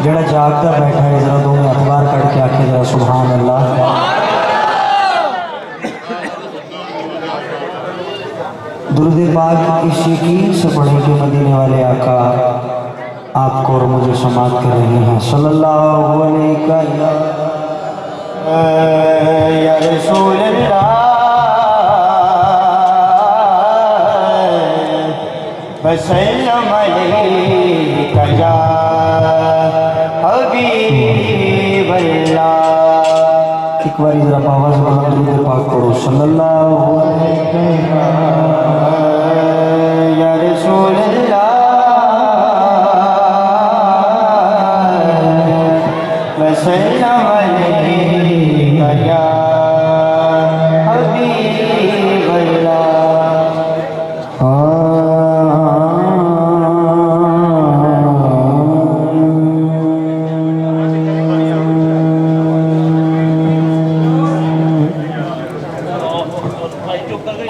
जरा जागता बैठा है जरा दो हाथ बाहर करके आके जरा सुभान अल्लाह। दुरूद पाक इसी की से पढ़ेंगे मदीने वाले आका आपको और मुझे समात कर रहे हैं सल्लल्लाहु अलैहि या रसूल अल्लाह वसल्लम अलैका या हबीब अल्लाह। एक बार जरा आवाज बना दुरूद पाक पढ़ो सल्लल्लाहु अलैहि या रसूल अल्लाह वसल्लम अलैका या हबीब अल्लाह।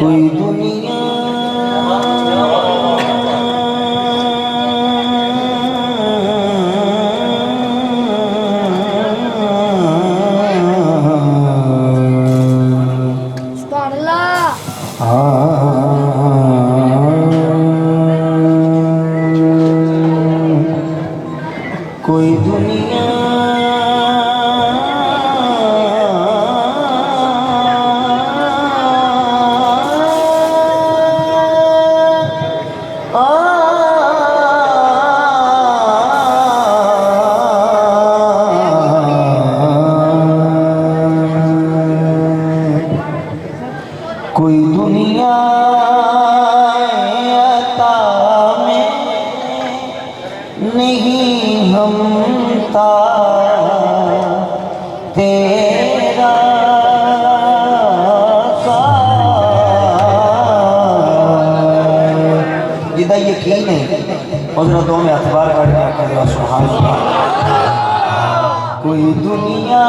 कोई दुनिया कोई दुनिया कोई दुनिया अता में नहीं हमता तेरा जिदा यकीन है और जरा दो में अखबार काट के आकर सुभान अल्लाह। कोई दुनिया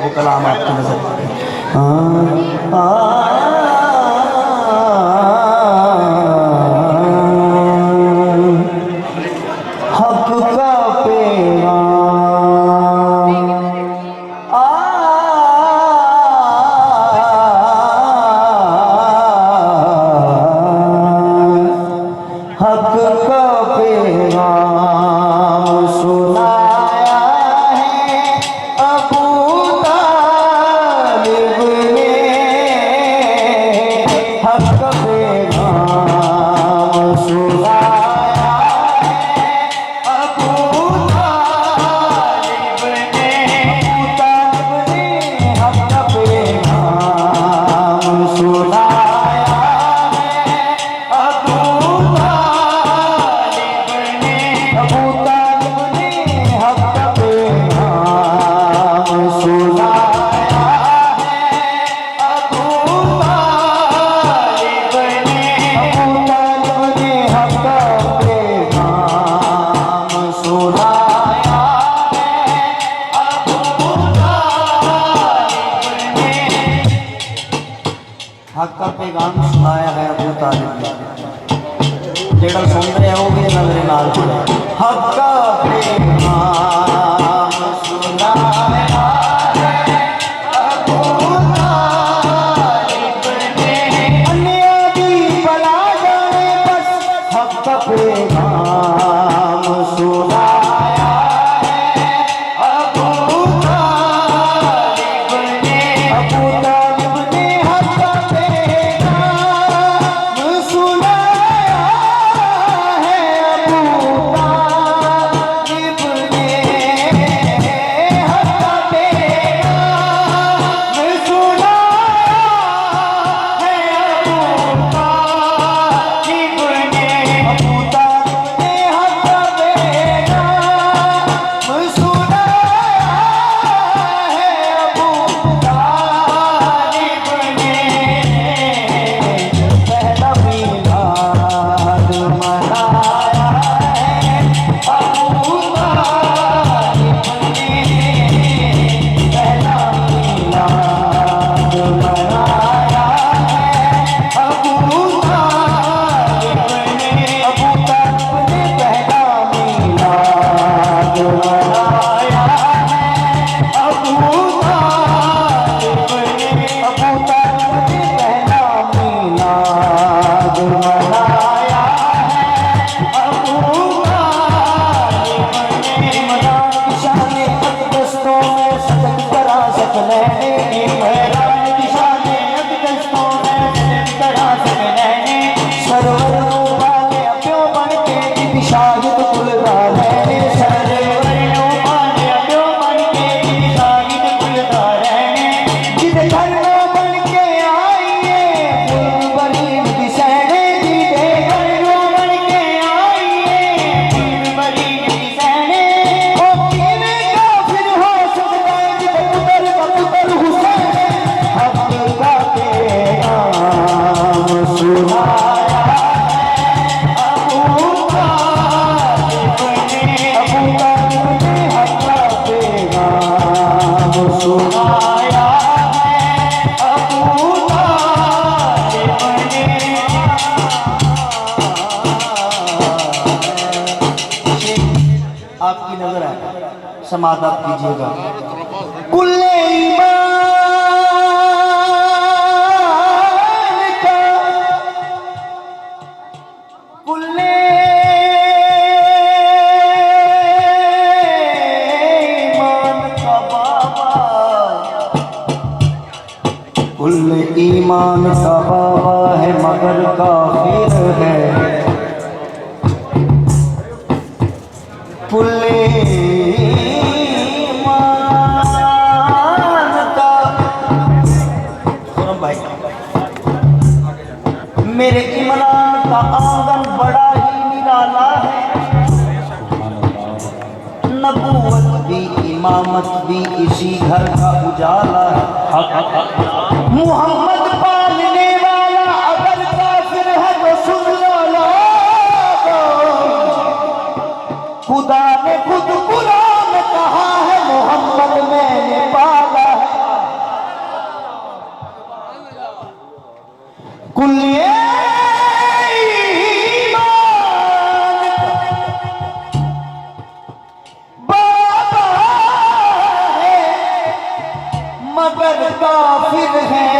वो कलाम आपकी नजर हक का पैगाम हक का पैगाम सुनाया है अबू तालिब ने हक का पैगाम सुनाया है अबू तालिब ने हक का पैगाम सुनाया हक का पैगाम सुनाया है अबू तालिब ने जेड़ा सुन रहे हो भी मेरे नाल पढ़े हक का पैगाम सुनाया है अबू तालिब ने अन्य दी भला जाने बस हक का पैगाम सुनाया है अबू तालिब ने अबू तालिब ने हक का पैगाम सुनाया है अबू तालिब ने हक का पैगाम सुनाया है अबू तालिब ने अबू तालिब ने हक का पैगाम सुनाया है अबू तालिब ने पहला मीलाद मनाया है अबू तालिब ने पहला मीलाद मनाया है अबू तालिब ने अबू तालिब ने पहला मीलाद मनाया है अबू तालिब ने अबू तालिब ने पहला मीलाद मनाया है अबू तालिब ने इमरान की शान अक़दस्तों में सजद करा सकने इमरान की शान अक़दस्तों में सजद करा सकने सरवर नूर वाले प्यो बन के दी शाहिद कुल डाले सरवर नूर वाले प्यो बन के दी शाहिद कुल डाले जिद घर में बन के आइए फुल बरी दी सहने जिदे घर में बन के आइए फुल बरी दी सहने ओ किने काफिर हो सकता है जिद पुत्र हुसैन हक का पैगाम सुनाया है अबू तालिब ने अबू तालिब ने हक का पैगाम सुनाया है अबू तालिब ने आपकी नजर है समाध आप कीजिएगा कुल्ले ईमान का कुल्ले ईमान का बाबा कुल्ले ईमान का बाबा है मगर काफिर है कुल्ले ईमान का खुरम भाई मेरे इमरान का आंगन बड़ा ही निराला है नबूवत भी इमामत भी इसी घर का उजाला है मोहम्मद पालने वाला अगर काफिर है तो सुन लो खुदा ने खुद कुरान में कहा है मोहम्मद मैंने पाला है कुल बाबा है मगर काफिर है,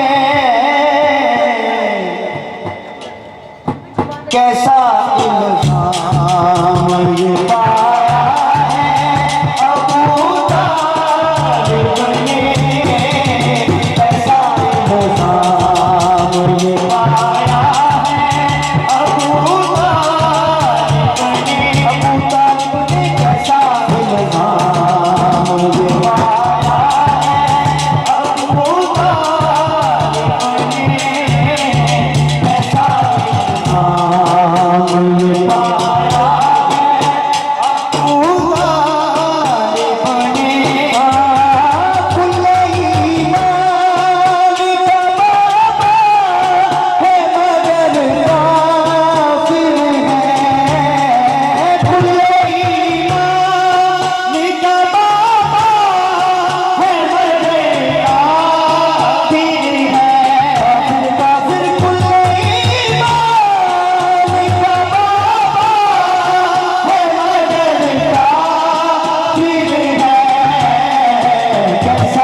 कैसा इल्जाम ये पाया है अबू तालिब ने, कैसा इल्जाम ये पाया है अबू तालिब ने, अबू तालिब ने कैसा इल्जाम ये पाया है अबू तालिब ने, कैसा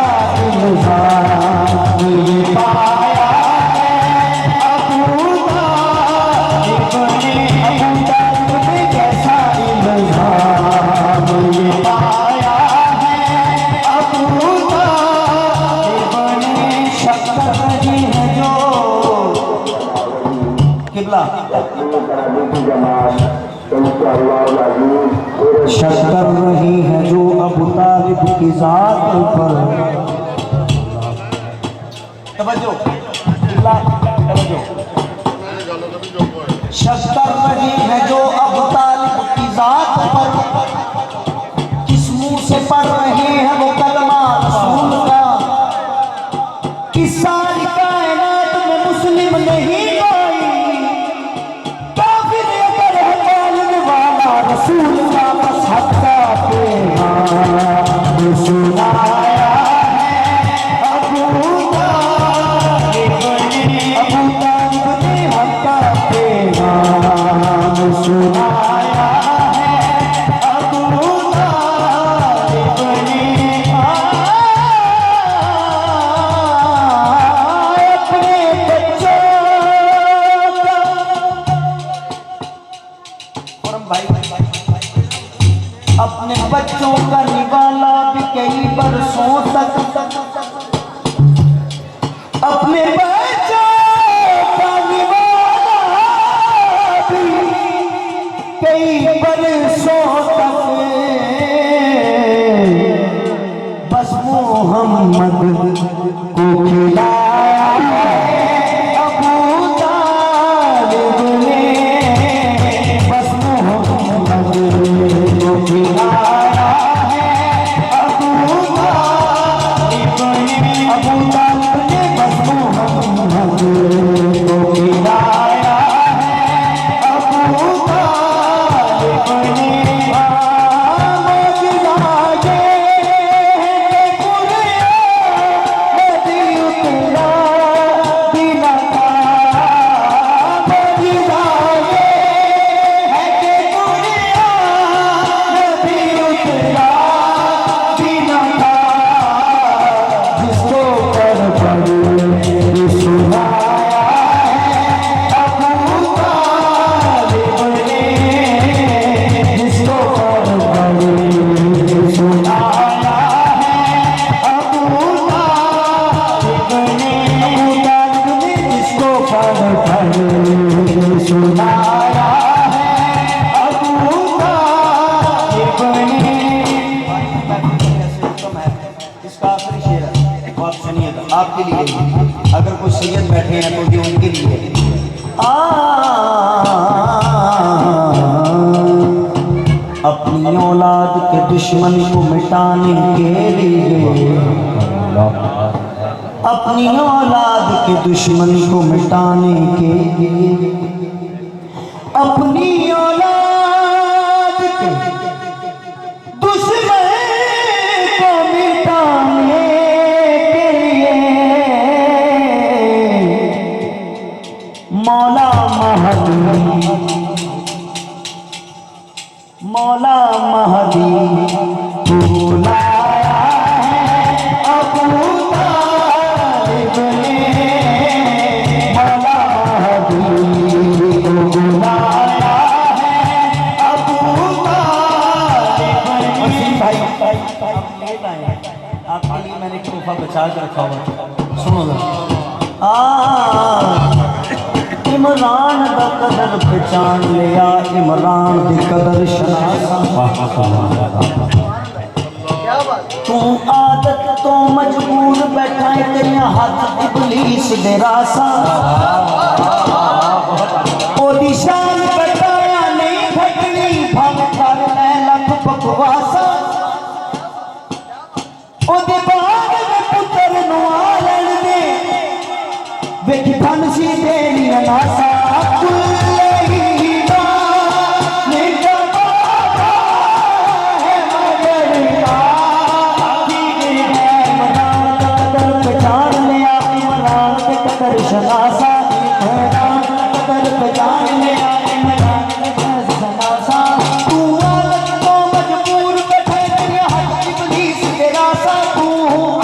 शक कर रही है जो अबू तालिब की जात पर। तवज्जो, तवज्जो। शक कर रही है जो अबू तालिब की जात पर, किस मुंह से पढ़ रहे हैं वो कलमा रसूल का, इस सारी कायनात में मुस्लिम नहीं कोई, काफिर अगर है मानने वाला रसूल का, बस हक्का पे नाम सुनाया है अबू तालिब ने, अबू तालिब ने हक्का पे नाम सुनाया है अबू तालिब ने। अपने बच्चों का भाई, अपने बच्चों का निवाला भी कई बरसों तक, अपने बच्चों का निवाला भी कई बरसों तक, बस मोहम्मद को खिलाया है अबू तालिब ने, बस मोहम्मद को खिलाया है अबू तालिब ने, अबू तालिब ने बस मोहम्मद को खिलाया है अबू तालिब ने। आपके लिए, अगर कोई सैयद बैठे हैं तो ये उनके लिए। अपनी औलाद के दुश्मन को मिटाने के लिए, अपनी औलाद के दुश्मन को मिटाने के लिए, अपनी औलाद के दुश्मन को मिटाने के लिए मौला महदी मौला महदी बुलाया है अबू तालिब ने मौला महदी बुलाया है अबू तालिब ने। भाई आपके लिए मैंने एक तोहफा बचा कर रखा हुआ, सुनो ना। इमरान दा कदर पहचान लिया, इमरान दी कदर शनासा। तू आदत तो मजबूर बैठा है, तेरिया हाथ इबलीस दे रासा। ओदी शान बताया नहीं घटनी, भंग कर ले लख बकवासा। ओदे बाद में पुत्र नू आलन दे, वेख धन सी तेरी अनासा। कुल्ले ही निका बाबा है मगरिया, इमरान का कदर पहचान लिया, इमरान के कदर शनासा। इमरान का कदर पहचान लिया, इमरान के कदर शनासा। तू आदत तो मजबूर बैठे, तेरे हाथ इबलीस के रासा। तू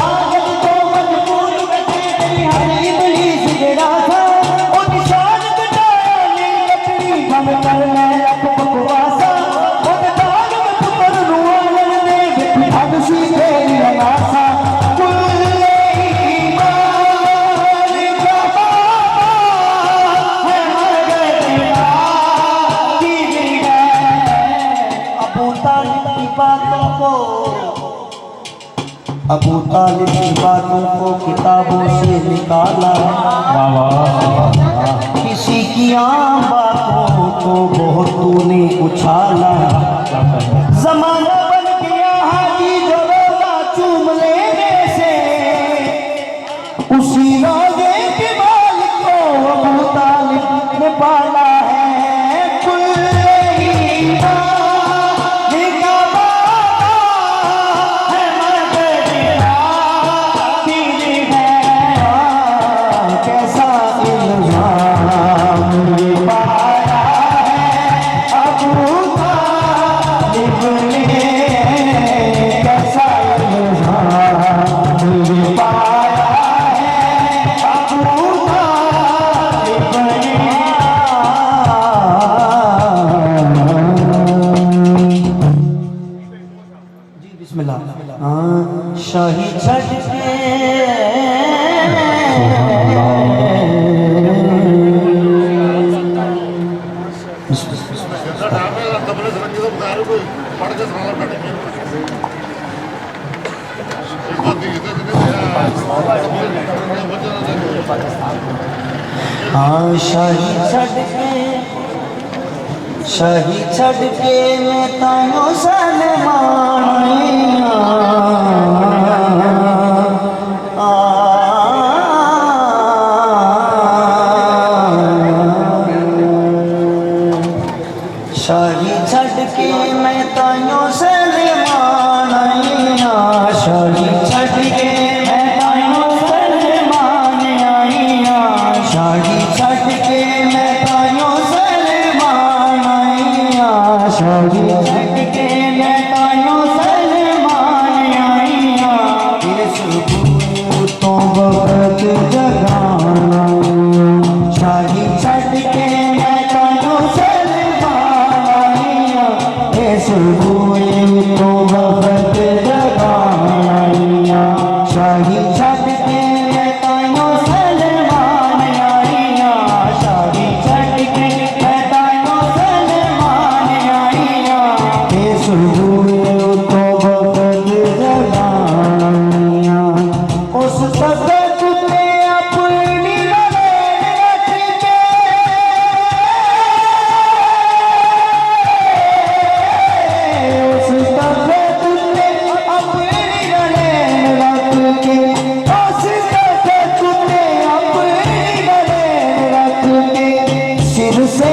आदत तो मजबूर बैठे, तेरे हाथ इबलीस के रासा। ओ निशान कटाया नहीं लकड़ी, भंग कर ले लख बकवासा। ओ दाग में पुत्र नू आलन दे, वेख भग सी तेरी अनासा। कुल्ले ईमान का बाबा है मगरिया, दीदी है अबू तालिब की बातों को, अबू तालिब की बातों को किताबों से निकाला। किसी की आम बातों को बहुत तूने उछाला। जमाना बन गया हाजी जो रोजा चूम लेने से, उसी रोजे के मालिक को अबू तालिब ने पाला है। कुल्ले ईमान का बाबा है मगरिया, दीदी है कैसा इल्जाम ये पाया है अबू तालिब ने, कैसा इल्जाम ये पाया है अबू तालिब ने। जी बिस्मिल्लाह। शाही छठ के हाँ शाही छड़ के मैं तायो सलमान शाही छड़ के मैं तायो सलमान शाही छड़ के मैं तायो सलमान आईया शाही छड़ के मैं तायो सलमान आईया शाही छड़ के मैं तायो सलमान आईया इस भूत तो वक्त जगाना शाही छड़ के मैं तायो सलमान आईया इस भूत तो वक्त जगाना शाही छड़ के मैं तायो सलमान आईया शाही छड़ के मैं तायो सलमान आईया इस भूत तो वक्त जगाना उस तक ने अपनी लड़ाई रख के उस तक ने अपनी लड़ाई रख के उस तक ने अपनी लड़ाई रख के सिर से